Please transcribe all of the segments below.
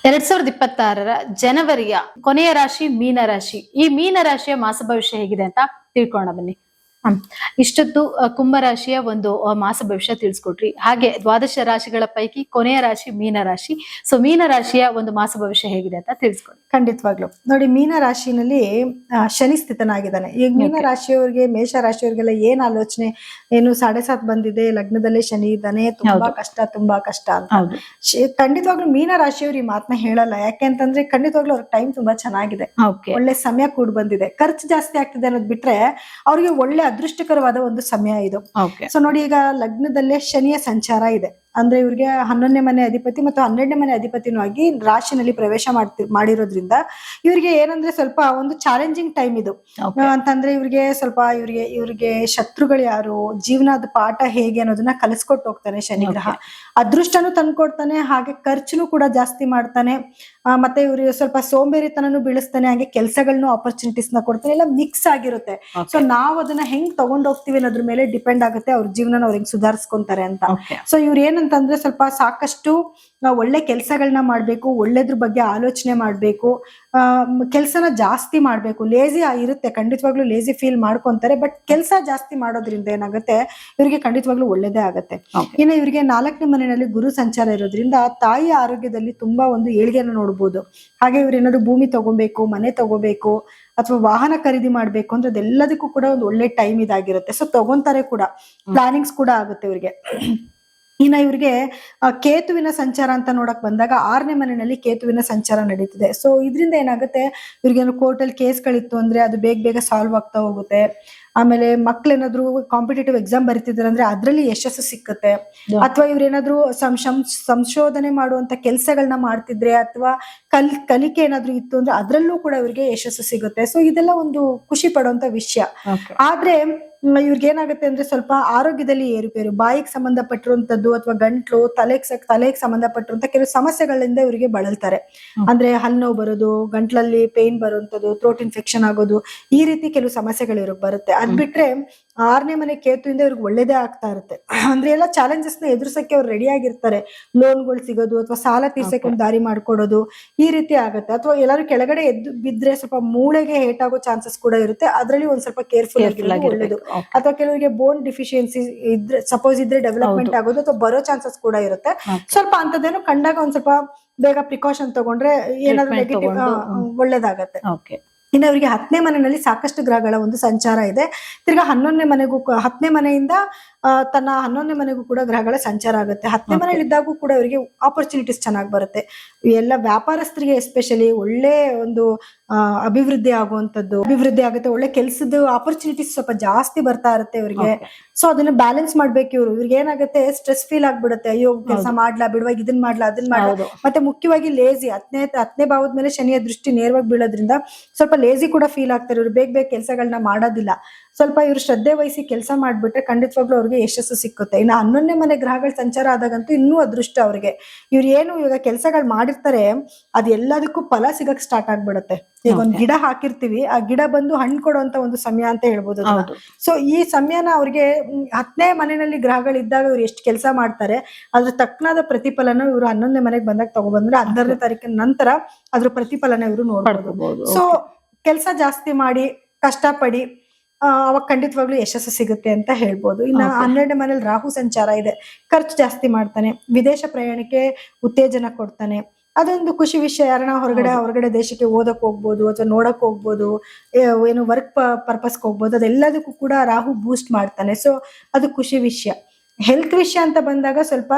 2026 ಜನವರಿಯ ಕೊನೆಯ ರಾಶಿ ಮೀನ ರಾಶಿ. ಈ ಮೀನ ರಾಶಿಯ ಮಾಸ ಭವಿಷ್ಯ ಹೇಗಿದೆ ಅಂತ ತಿಳ್ಕೊಳ್ಳೋಣ ಬನ್ನಿ. ಇಷ್ಟೊತ್ತು ಕುಂಭರಾಶಿಯ ಒಂದು ಮಾಸ ಭವಿಷ್ಯ ತಿಳಿಸ್ಕೊಟ್ರಿ. ಹಾಗೆ ದ್ವಾದಶ ರಾಶಿಗಳ ಪೈಕಿ ಕೊನೆಯ ರಾಶಿ ಮೀನ ರಾಶಿ. ಸೊ ಮೀನ ರಾಶಿಯ ಒಂದು ಮಾಸ ಭವಿಷ್ಯ ಹೇಗಿದೆ ಅಂತ ತಿಳಿಸ್ಕೊಡಿ. ಖಂಡಿತವಾಗ್ಲು ನೋಡಿ, ಮೀನ ರಾಶಿನಲ್ಲಿ ಶನಿ ಸ್ಥಿತನಾಗಿದ್ದಾನೆ. ಈಗ ಮೀನ ರಾಶಿಯವರಿಗೆ, ಮೇಷ ರಾಶಿಯವರಿಗೆಲ್ಲ ಏನ್ ಆಲೋಚನೆ, ಏನು 7.5 ಬಂದಿದೆ, ಲಗ್ನದಲ್ಲೇ ಶನಿ ಇದ್ದಾನೆ, ತುಂಬಾ ಕಷ್ಟ ಅಂತ. ಖಂಡಿತವಾಗ್ಲು ಮೀನ ರಾಶಿಯವ್ರು ಈ ಮಾತನ್ನ ಹೇಳಲ್ಲ. ಯಾಕೆ ಅಂತಂದ್ರೆ ಖಂಡಿತವಾಗ್ಲು ಅವ್ರಿಗೆ ಟೈಮ್ ತುಂಬಾ ಚೆನ್ನಾಗಿದೆ, ಒಳ್ಳೆ ಸಮಯ ಕೂಡ ಬಂದಿದೆ. ಖರ್ಚು ಜಾಸ್ತಿ ಆಗ್ತಿದೆ ಅನ್ನೋದು ಬಿಟ್ರೆ ಅವ್ರಿಗೆ ಒಳ್ಳೆ ಅದೃಷ್ಟಕರವಾದ ಒಂದು ಸಮಯ ಇದು. ಸೊ ನೋಡಿ, ಈಗ ಲಗ್ನದಲ್ಲೇ ಶನಿಯ ಸಂಚಾರ ಇದೆ ಅಂದ್ರೆ ಇವ್ರಿಗೆ 11ನೇ ಮನೆ ಅಧಿಪತಿ ಮತ್ತು 12ನೇ ಮನೆ ಅಧಿಪತಿನೂ ಆಗಿ ರಾಶಿನಲ್ಲಿ ಪ್ರವೇಶ ಮಾಡಿರೋದ್ರಿಂದ ಇವ್ರಿಗೆ ಏನಂದ್ರೆ ಸ್ವಲ್ಪ ಒಂದು ಚಾಲೆಂಜಿಂಗ್ ಟೈಮ್ ಇದು. ಅಂತಂದ್ರೆ ಇವ್ರಿಗೆ ಸ್ವಲ್ಪ ಇವ್ರಿಗೆ ಶತ್ರುಗಳು ಯಾರು, ಜೀವನದ ಪಾಠ ಹೇಗೆ ಅನ್ನೋದನ್ನ ಕಲಿಸ್ಕೊಟ್ಟು ಹೋಗ್ತಾನೆ ಶನಿ ಗ್ರಹ. ಅದೃಷ್ಟನು ತಂದ್ಕೊಡ್ತಾನೆ, ಹಾಗೆ ಖರ್ಚುನು ಕೂಡ ಜಾಸ್ತಿ ಮಾಡ್ತಾನೆ. ಮತ್ತೆ ಇವ್ರಿಗೆ ಸ್ವಲ್ಪ ಸೋಂಬೇರಿತನನು ಬೀಳಿಸ್ತಾನೆ, ಹಾಗೆ ಕೆಲಸಗಳನ್ನ ಆಪರ್ಚುನಿಟೀಸ್ ನ ಕೊಡ್ತಾನೆ. ಎಲ್ಲ ಮಿಕ್ಸ್ ಆಗಿರುತ್ತೆ. ಸೊ ನಾವ್ ಅದನ್ನ ಹೆಂಗ್ ತಗೊಂಡ್ ಹೋಗ್ತೀವಿ ಅನ್ನೋದ್ರ ಮೇಲೆ ಡಿಪೆಂಡ್ ಆಗುತ್ತೆ ಅವ್ರ ಜೀವನ ಅವ್ರ ಹೆಂಗ್ ಸುಧಾರಿಸ್ಕೊಂತಾರೆ ಅಂತ. ಸೊ ಇವ್ರು ಏನಂತಂದ್ರೆ ಸ್ವಲ್ಪ ಸಾಕಷ್ಟು ಒಳ್ಳೆ ಕೆಲ್ಸಗಳನ್ನ ಮಾಡ್ಬೇಕು, ಒಳ್ಳೇದ್ರ ಬಗ್ಗೆ ಆಲೋಚನೆ ಮಾಡ್ಬೇಕು, ಕೆಲ್ಸನ ಜಾಸ್ತಿ ಮಾಡ್ಬೇಕು. ಲೇಜಿ ಇರುತ್ತೆ, ಖಂಡಿತವಾಗ್ಲೂ ಲೇಜಿ ಫೀಲ್ ಮಾಡ್ಕೊಂತಾರೆ. ಬಟ್ ಕೆಲ್ಸ ಜಾಸ್ತಿ ಮಾಡೋದ್ರಿಂದ ಏನಾಗುತ್ತೆ, ಇವ್ರಿಗೆ ಖಂಡಿತವಾಗ್ಲೂ ಒಳ್ಳೇದೇ ಆಗತ್ತೆ. ಇನ್ನು ಇವ್ರಿಗೆ 4ನೇ ಮನೆಯಲ್ಲಿ ಗುರು ಸಂಚಾರ ಇರೋದ್ರಿಂದ ತಾಯಿಯ ಆರೋಗ್ಯದಲ್ಲಿ ತುಂಬಾ ಒಂದು ಏಳಿಗೆಯನ್ನು ನೋಡ್ಬೋದು. ಹಾಗೆ ಇವ್ರು ಏನಾದ್ರು ಭೂಮಿ ತಗೋಬೇಕು, ಮನೆ ತಗೋಬೇಕು ಅಥವಾ ವಾಹನ ಖರೀದಿ ಮಾಡ್ಬೇಕು ಅಂದ್ರೆ ಅದೆಲ್ಲದಕ್ಕೂ ಕೂಡ ಒಂದು ಒಳ್ಳೆ ಟೈಮ್ ಇದಾಗಿರುತ್ತೆ. ಸೊ ತಗೊಂತಾರೆ ಕೂಡ, ಪ್ಲಾನಿಂಗ್ಸ್ ಕೂಡ ಆಗುತ್ತೆ ಇವ್ರಿಗೆ. ಇನ್ನ ಇವ್ರಿಗೆ ಕೇತುವಿನ ಸಂಚಾರ ಅಂತ ನೋಡಕ್ ಬಂದಾಗ 6ನೇ ಮನೆಯಲ್ಲಿ ಕೇತುವಿನ ಸಂಚಾರ ನಡೀತಿದೆ. ಸೊ ಇದರಿಂದ ಏನಾಗುತ್ತೆ, ಇವ್ರಿಗೇನು ಕೋರ್ಟಲ್ಲಿ ಕೇಸ್ಗಳಿತ್ತು ಅಂದ್ರೆ ಅದು ಬೇಗ ಸಾಲ್ವ್ ಆಗ್ತಾ ಹೋಗುತ್ತೆ. ಆಮೇಲೆ ಮಕ್ಳೇನಾದ್ರು ಕಾಂಪಿಟೇಟಿವ್ ಎಕ್ಸಾಮ್ ಬರೀತಿದಾರೆ ಅಂದ್ರೆ ಅದ್ರಲ್ಲಿ ಯಶಸ್ಸು ಸಿಕ್ಕುತ್ತೆ. ಅಥವಾ ಇವ್ರೇನಾದ್ರು ಸಂಶೋಧನೆ ಮಾಡುವಂತ ಕೆಲ್ಸಗಳನ್ನ ಮಾಡ್ತಿದ್ರೆ ಅಥವಾ ಕಲಿಕೆ ಏನಾದ್ರು ಇತ್ತು ಅಂದ್ರೆ ಅದ್ರಲ್ಲೂ ಕೂಡ ಇವ್ರಿಗೆ ಯಶಸ್ಸು ಸಿಗುತ್ತೆ. ಸೊ ಇದೆಲ್ಲ ಒಂದು ಖುಷಿ ಪಡುವಂತ ವಿಷಯ. ಆದ್ರೆ ಇವ್ರಿಗೆ ಏನಾಗುತ್ತೆ ಅಂದ್ರೆ ಸ್ವಲ್ಪ ಆರೋಗ್ಯದಲ್ಲಿ ಏರುಪೇರು, ಬಾಯಿಗೆ ಸಂಬಂಧಪಟ್ಟಿರುವಂತದ್ದು ಅಥವಾ ಗಂಟ್ಲು, ತಲೆಗೆ ಸಂಬಂಧಪಟ್ಟಿರುವಂತ ಕೆಲವು ಸಮಸ್ಯೆಗಳಿಂದ ಇವರಿಗೆ ಬಳಲ್ತಾರೆ. ಅಂದ್ರೆ ಹಲ್ಲು ನೋವು ಬರೋದು, ಗಂಟ್ಲಲ್ಲಿ ಪೇನ್ ಬರುವಂತದ್ದು, ಥ್ರೋಟ್ ಇನ್ಫೆಕ್ಷನ್ ಆಗೋದು, ಈ ರೀತಿ ಕೆಲವು ಸಮಸ್ಯೆಗಳು ಇವ್ರಿಗೆ ಬರುತ್ತೆ. ಅದ್ ಬಿಟ್ರೆ 6ನೇ ಮನೆ ಕೇತುವಿಂದ ಇವ್ರಿಗೆ ಒಳ್ಳೇದೇ ಆಗ್ತಾ ಇರುತ್ತೆ. ಅಂದ್ರೆ ಎಲ್ಲ ಚಾಲೆಂಜಸ್ ನ ಎದುರಿಸಕ್ಕೆ ಅವ್ರು ರೆಡಿ ಆಗಿರ್ತಾರೆ. ಲೋನ್ಗಳು ಸಿಗೋದು ಅಥವಾ ಸಾಲ ತೀರ್ಸಕ್ಕೆ ಒಂದು ದಾರಿ ಮಾಡ್ಕೊಡೋದು, ಈ ರೀತಿ ಆಗುತ್ತೆ. ಅಥವಾ ಎಲ್ಲಾರು ಕೆಳಗಡೆ ಎದ್ದು ಬಿದ್ರೆ ಸ್ವಲ್ಪ ಮೂಳೆಗೆ ಹೇಟಾಗೋ ಚಾನ್ಸಸ್ ಕೂಡ ಇರುತ್ತೆ. ಅದ್ರಲ್ಲಿ ಒಂದ್ ಸ್ವಲ್ಪ ಕೇರ್ಫುಲ್ ಆಗಿರೋದು ಒಳ್ಳೇದು. ಅಥವಾ ಕೆಲವರಿಗೆ ಬೋನ್ ಡಿಫಿಷಿಯನ್ಸಿ ಇದ್ರೆ ಸಪೋಸ್ ಇದ್ರೆ ಡೆವಲಪ್ಮೆಂಟ್ ಆಗೋದು ಅಥವಾ ಬರೋ ಚಾನ್ಸಸ್ ಕೂಡ ಇರುತ್ತೆ. ಸ್ವಲ್ಪ ಅಂತದೇನು ಕಂಡಾಗ ಒಂದ್ ಸ್ವಲ್ಪ ಬೇಗ ಪ್ರಿಕಾಷನ್ ತಗೊಂಡ್ರೆ ಏನಾದ್ರು ನೆಗೆಟಿವ್ ಒಳ್ಳೇದಾಗತ್ತೆ. ಇನ್ನು ಅವರಿಗೆ 10ನೇ ಮನೆಯಲ್ಲಿ ಸಾಕಷ್ಟು ಗ್ರಹಗಳ ಒಂದು ಸಂಚಾರ ಇದೆ. ತಿರ್ಗಾ 10ನೇ ಮನೆಯಿಂದ ತನ್ನ 11ನೇ ಮನೆಗೂ ಕೂಡ ಗ್ರಹಗಳ ಸಂಚಾರ ಆಗುತ್ತೆ. 10ನೇ ಮನೆಯಲ್ಲಿ ಇದ್ದಾಗೂ ಕೂಡ ಇವರಿಗೆ ಆಪರ್ಚುನಿಟೀಸ್ ಚೆನ್ನಾಗಿ ಬರುತ್ತೆ. ಎಲ್ಲ ವ್ಯಾಪಾರಸ್ಥರಿಗೆ ಎಸ್ಪೆಷಲಿ ಒಳ್ಳೆ ಒಂದು ಅಭಿವೃದ್ಧಿ ಆಗುತ್ತೆ. ಒಳ್ಳೆ ಕೆಲಸದ ಆಪರ್ಚುನಿಟೀಸ್ ಸ್ವಲ್ಪ ಜಾಸ್ತಿ ಬರ್ತಾ ಇರುತ್ತೆ ಇವರಿಗೆ. ಸೊ ಅದನ್ನ ಬ್ಯಾಲೆನ್ಸ್ ಮಾಡ್ಬೇಕು ಇವ್ರಿಗೆ ಏನಾಗುತ್ತೆ, ಸ್ಟ್ರೆಸ್ ಫೀಲ್ ಆಗ್ಬಿಡುತ್ತೆ. ಅಯ್ಯೋ ಕೆಲಸ ಮಾಡ್ಲಾ ಬಿಡುವಾಗ ಇದನ್ ಮಾಡ್ಲಾ ಅದನ್ ಮಾಡ್ಲಾ. ಮತ್ತೆ ಮುಖ್ಯವಾಗಿ ಲೇಜಿ, 10ನೇ ಭಾವದ ಮೇಲೆ ಶನಿಯ ದೃಷ್ಟಿ ನೇರವಾಗಿ ಬೀಳೋದ್ರಿಂದ ಸ್ವಲ್ಪ ಲೇಜಿ ಕೂಡ ಫೀಲ್ ಆಗ್ತಾರೆ. ಇವ್ರು ಬೇಗ ಕೆಲಸಗಳನ್ನ ಮಾಡೋದಿಲ್ಲ. ಸ್ವಲ್ಪ ಇವ್ರು ಶ್ರದ್ಧೆ ವಹಿಸಿ ಕೆಲಸ ಮಾಡ್ಬಿಟ್ರೆ ಖಂಡಿತವಾಗ್ಲೂ ಅವ್ರಿಗೆ ಯಶಸ್ಸು ಸಿಕ್ಕುತ್ತೆ. ಇನ್ನು 11ನೇ ಮನೆ ಗ್ರಹಗಳ ಸಂಚಾರ ಆದಾಗಂತೂ ಇನ್ನೂ ಅದೃಷ್ಟ ಅವ್ರಿಗೆ. ಇವ್ರು ಏನು ಇವಾಗ ಕೆಲಸಗಳು ಮಾಡಿರ್ತಾರೆ ಅದೆಲ್ಲದಕ್ಕೂ ಫಲ ಸಿಗಕ್ ಸ್ಟಾರ್ಟ್ ಆಗ್ಬಿಡುತ್ತೆ. ಈಗ ಒಂದ್ ಗಿಡ ಹಾಕಿರ್ತೀವಿ, ಆ ಗಿಡ ಬಂದು ಹಣ್ಣು ಕೊಡುವಂತ ಒಂದು ಸಮಯ ಅಂತ ಹೇಳ್ಬೋದು. ಸೊ ಈ ಸಮಯನ ಅವ್ರಿಗೆ 10ನೇ ಮನೆಯಲ್ಲಿ ಗ್ರಹಗಳಿದ್ದಾಗ ಇವ್ರು ಎಷ್ಟು ಕೆಲಸ ಮಾಡ್ತಾರೆ ಅದ್ರ ತಕ್ಕನಾದ ಪ್ರತಿಫಲನ ಇವ್ರು 11ನೇ ಮನೆಗೆ ಬಂದಾಗ ತಗೊಬಂದ್ರೆ 12ನೇ ತಾರೀಕಿನ ನಂತರ ಅದ್ರ ಪ್ರತಿಫಲನ ಇವ್ರು ನೋಡ್ಬೋದು. ಸೊ ಕೆಲಸ ಜಾಸ್ತಿ ಮಾಡಿ ಕಷ್ಟಪಡಿ ಅವಾಗ ಖಂಡಿತವಾಗ್ಲೂ ಯಶಸ್ಸು ಸಿಗುತ್ತೆ ಅಂತ ಹೇಳ್ಬೋದು. ಇನ್ನು 12ನೇ ಮನೇಲಿ ರಾಹು ಸಂಚಾರ ಇದೆ, ಖರ್ಚು ಜಾಸ್ತಿ ಮಾಡ್ತಾನೆ, ವಿದೇಶ ಪ್ರಯಾಣಕ್ಕೆ ಉತ್ತೇಜನ ಕೊಡ್ತಾನೆ. ಅದೊಂದು ಖುಷಿ ವಿಷಯ. ಯಾರನ್ನ ಹೊರಗಡೆ ದೇಶಕ್ಕೆ ಓದಕ್ ಹೋಗ್ಬೋದು ಅಥವಾ ನೋಡಕ್ ಹೋಗ್ಬೋದು, ಏನು ವರ್ಕ್ ಪರ್ಪಸ್ಗೆ ಹೋಗ್ಬೋದು, ಅದೆಲ್ಲದಕ್ಕೂ ಕೂಡ ರಾಹು ಬೂಸ್ಟ್ ಮಾಡ್ತಾನೆ. ಸೊ ಅದು ಖುಷಿ ವಿಷಯ. ಹೆಲ್ತ್ ವಿಷಯ ಅಂತ ಬಂದಾಗ ಸ್ವಲ್ಪ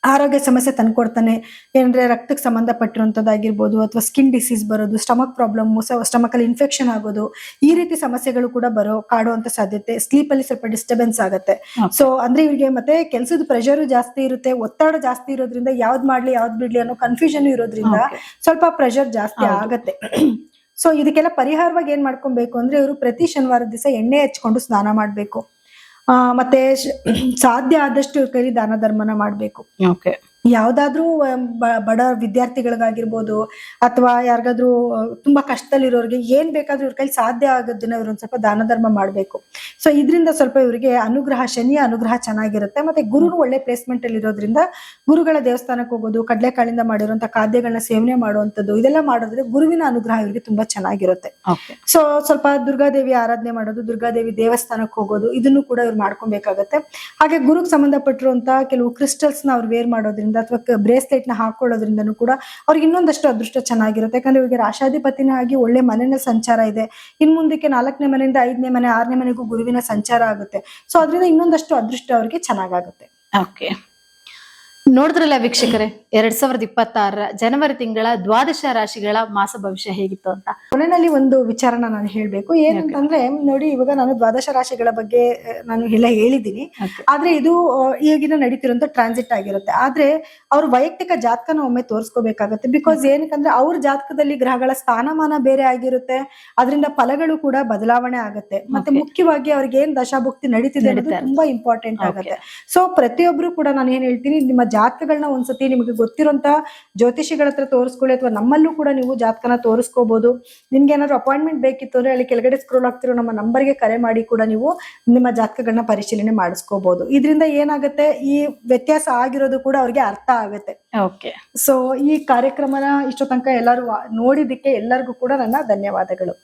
ಆರೋಗ್ಯ ಸಮಸ್ಯೆ ತಂದ್ಕೊಡ್ತಾನೆ. ಏನಂದ್ರೆ ರಕ್ತಕ್ಕೆ ಸಂಬಂಧಪಟ್ಟಿರುವಂತದ್ದಾಗಿರ್ಬೋದು ಅಥವಾ ಸ್ಕಿನ್ ಡಿಸೀಸ್ ಬರೋದು, ಸ್ಟಮಕ್ ಪ್ರಾಬ್ಲಮ್, ಸ್ಟಮಕ್ ಅಲ್ಲಿ ಇನ್ಫೆಕ್ಷನ್ ಆಗೋದು, ಈ ರೀತಿ ಸಮಸ್ಯೆಗಳು ಕೂಡ ಕಾಡುವಂತ ಸಾಧ್ಯತೆ. ಸ್ಲೀಪ್ ಅಲ್ಲಿ ಸ್ವಲ್ಪ ಡಿಸ್ಟರ್ಬೆನ್ಸ್ ಆಗುತ್ತೆ. ಸೊ ಅಂದ್ರೆ ಇವ್ರಿಗೆ ಮತ್ತೆ ಕೆಲಸದ ಪ್ರೆಷರ್ ಜಾಸ್ತಿ ಇರುತ್ತೆ, ಒತ್ತಡ ಜಾಸ್ತಿ ಇರೋದ್ರಿಂದ ಯಾವ್ದ್ ಮಾಡ್ಲಿ ಯಾವ್ದ್ ಬಿಡ್ಲಿ ಅನ್ನೋ ಕನ್ಫ್ಯೂಷನ್ ಇರೋದ್ರಿಂದ ಸ್ವಲ್ಪ ಪ್ರೆಷರ್ ಜಾಸ್ತಿ ಆಗತ್ತೆ. ಸೊ ಇದಕ್ಕೆಲ್ಲ ಪರಿಹಾರವಾಗಿ ಏನ್ ಮಾಡ್ಕೊಬೇಕು ಅಂದ್ರೆ ಇವರು ಪ್ರತಿ ಶನಿವಾರ ದಿವಸ ಎಣ್ಣೆ ಹಚ್ಕೊಂಡು ಸ್ನಾನ ಮಾಡ್ಬೇಕು. ಮತ್ತೆ ಸಾಧ್ಯ ಆದಷ್ಟು ಕೈಲಿ ದಾನ ಧರ್ಮನ ಮಾಡ್ಬೇಕು. ಯಾವ್ದಾದ್ರೂ ಬಡ ವಿದ್ಯಾರ್ಥಿಗಳಿಗಾಗಿರ್ಬೋದು ಅಥವಾ ಯಾರಿಗಾದ್ರೂ ತುಂಬಾ ಕಷ್ಟದಲ್ಲಿರೋರಿಗೆ ಏನ್ ಬೇಕಾದ್ರೂ ಇವ್ರ ಕೈಲಿ ಸಾಧ್ಯ ಆಗೋದನ್ನ ಇವ್ರೊಂದ್ ಸ್ವಲ್ಪ ದಾನ ಧರ್ಮ ಮಾಡ್ಬೇಕು. ಸೊ ಇದರಿಂದ ಸ್ವಲ್ಪ ಇವರಿಗೆ ಅನುಗ್ರಹ, ಶನಿಯ ಅನುಗ್ರಹ ಚೆನ್ನಾಗಿರುತ್ತೆ. ಮತ್ತೆ ಗುರುನು ಒಳ್ಳೆ ಪ್ಲೇಸ್ಮೆಂಟ್ ಅಲ್ಲಿ ಇರೋದ್ರಿಂದ ಗುರುಗಳ ದೇವಸ್ಥಾನಕ್ಕೆ ಹೋಗೋದು, ಕಡಲೆಕಾಳಿಂದ ಮಾಡಿರುವಂತ ಖಾದ್ಯಗಳನ್ನ ಸೇವನೆ ಮಾಡುವಂತದ್ದು, ಇದೆಲ್ಲ ಮಾಡೋದ್ರೆ ಗುರುವಿನ ಅನುಗ್ರಹ ಇವರಿಗೆ ತುಂಬಾ ಚೆನ್ನಾಗಿರುತ್ತೆ. ಸೊ ಸ್ವಲ್ಪ ದುರ್ಗಾದೇವಿ ಆರಾಧನೆ ಮಾಡೋದು, ದುರ್ಗಾದೇವಿ ದೇವಸ್ಥಾನಕ್ಕೆ ಹೋಗೋದು, ಇದನ್ನು ಕೂಡ ಇವ್ರು ಮಾಡ್ಕೊಬೇಕಾಗತ್ತೆ. ಹಾಗೆ ಗುರುಗ್ ಸಂಬಂಧಪಟ್ಟಿರುವಂತ ಕೆಲವು ಕ್ರಿಸ್ಟಲ್ಸ್ ನ ಅವ್ರು ವೇರ್ ಮಾಡೋದ್ರಿಂದ ಅಥವಾ ಬ್ರೇಸ್ಲೆಟ್ ನ ಹಾಕೊಳ್ಳೋದ್ರಿಂದನೂ ಕೂಡ ಅವ್ರಿಗೆ ಇನ್ನೊಂದಷ್ಟು ಅದೃಷ್ಟ ಚೆನ್ನಾಗಿರುತ್ತೆ. ಯಾಕಂದ್ರೆ ಇವ್ರಿಗೆ ರಾಶಾಧಿಪತಿನ ಆಗಿ ಒಳ್ಳೆ ಮನೆಯ ಸಂಚಾರ ಇದೆ. ಇನ್ ಮುಂದಕ್ಕೆ 4ನೇ ಮನೆಯಿಂದ 5ನೇ ಮನೆ 6ನೇ ಮನೆಗೂ ಗುರುವಿನ ಸಂಚಾರ ಆಗುತ್ತೆ. ಸೊ ಅದರಿಂದ ಇನ್ನೊಂದಷ್ಟು ಅದೃಷ್ಟ ಅವ್ರಿಗೆ ಚೆನ್ನಾಗಾಗುತ್ತೆ. ಓಕೆ, ನೋಡಿದ್ರಲ್ಲ ವೀಕ್ಷಕರೇ, 2026 ಜನವರಿ ತಿಂಗಳ ದ್ವಾದಶ ರಾಶಿಗಳ ಮಾಸ ಭವಿಷ್ಯ ಹೇಗಿತ್ತು ಅಂತ. ಕೊನೆಯಲ್ಲಿ ಒಂದು ವಿಚಾರನ ನಾನು ಹೇಳ್ಬೇಕು. ಏನಂತಂದ್ರೆ ನೋಡಿ, ಇವಾಗ ನಾನು ದ್ವಾದಶ ರಾಶಿಗಳ ಬಗ್ಗೆ ನಾನು ಎಲ್ಲ ಹೇಳಿದ್ದೀನಿ. ಆದ್ರೆ ಇದು ಈಗಿನ ನಡೀತಿರುವಂತ ಟ್ರಾನ್ಸಿಟ್ ಆಗಿರುತ್ತೆ. ಆದ್ರೆ ಅವ್ರ ವೈಯಕ್ತಿಕ ಜಾತಕನ ಒಮ್ಮೆ ತೋರಿಸ್ಕೋಬೇಕಾಗತ್ತೆ. ಬಿಕಾಸ್ ಏನಕ್ಕಂದ್ರೆ ಅವ್ರ ಜಾತಕದಲ್ಲಿ ಗ್ರಹಗಳ ಸ್ಥಾನಮಾನ ಬೇರೆ ಆಗಿರುತ್ತೆ, ಅದರಿಂದ ಫಲಗಳು ಕೂಡ ಬದಲಾವಣೆ ಆಗುತ್ತೆ. ಮತ್ತೆ ಮುಖ್ಯವಾಗಿ ಅವ್ರಿಗೆ ಏನ್ ದಶಾಭುಕ್ತಿ ನಡೀತಿದೆ ಅನ್ನೋದು ತುಂಬಾ ಇಂಪಾರ್ಟೆಂಟ್ ಆಗುತ್ತೆ. ಸೊ ಪ್ರತಿಯೊಬ್ರು ಕೂಡ ನಾನು ಏನ್ ಹೇಳ್ತೀನಿ, ನಿಮ್ಮ ಜಾತಕಗಳನ್ನ ಒಂದ್ಸತಿ ನಿಮಗೆ ಗೊತ್ತಿರುವಂತ ಜ್ಯೋತಿಷಿಗಳ ಹತ್ರ ತೋರಿಸ್ಕೊಳ್ಳಿ, ಅಥವಾ ನಮ್ಮಲ್ಲೂ ಕೂಡ ನೀವು ಜಾತಕನ ತೋರಿಸ್ಕೋಬಹುದು. ನಿಮ್ಗೆ ಏನಾದ್ರು ಅಪಾಯಿಂಟ್ಮೆಂಟ್ ಬೇಕಿತ್ತು ಅಂದ್ರೆ ಅಲ್ಲಿ ಕೆಳಗಡೆ ಸ್ಕ್ರೋಲ್ ಆಗ್ತಿರೋ ನಮ್ಮ ನಂಬರ್ಗೆ ಕರೆ ಮಾಡಿ ಕೂಡ ನೀವು ನಿಮ್ಮ ಜಾತಕಗಳನ್ನ ಪರಿಶೀಲನೆ ಮಾಡಿಸ್ಕೋಬಹುದು. ಇದರಿಂದ ಏನಾಗುತ್ತೆ, ಈ ವ್ಯತ್ಯಾಸ ಆಗಿರೋದು ಕೂಡ ಅವ್ರಿಗೆ ಅರ್ಥ ಆಗುತ್ತೆ. ಓಕೆ, ಸೊ ಈ ಕಾರ್ಯಕ್ರಮನ ಇಷ್ಟೋ ತನಕ ಎಲ್ಲರೂ ನೋಡಿದ್ದಕ್ಕೆ ಎಲ್ಲರಿಗೂ ಕೂಡ ನನ್ನ ಧನ್ಯವಾದಗಳು.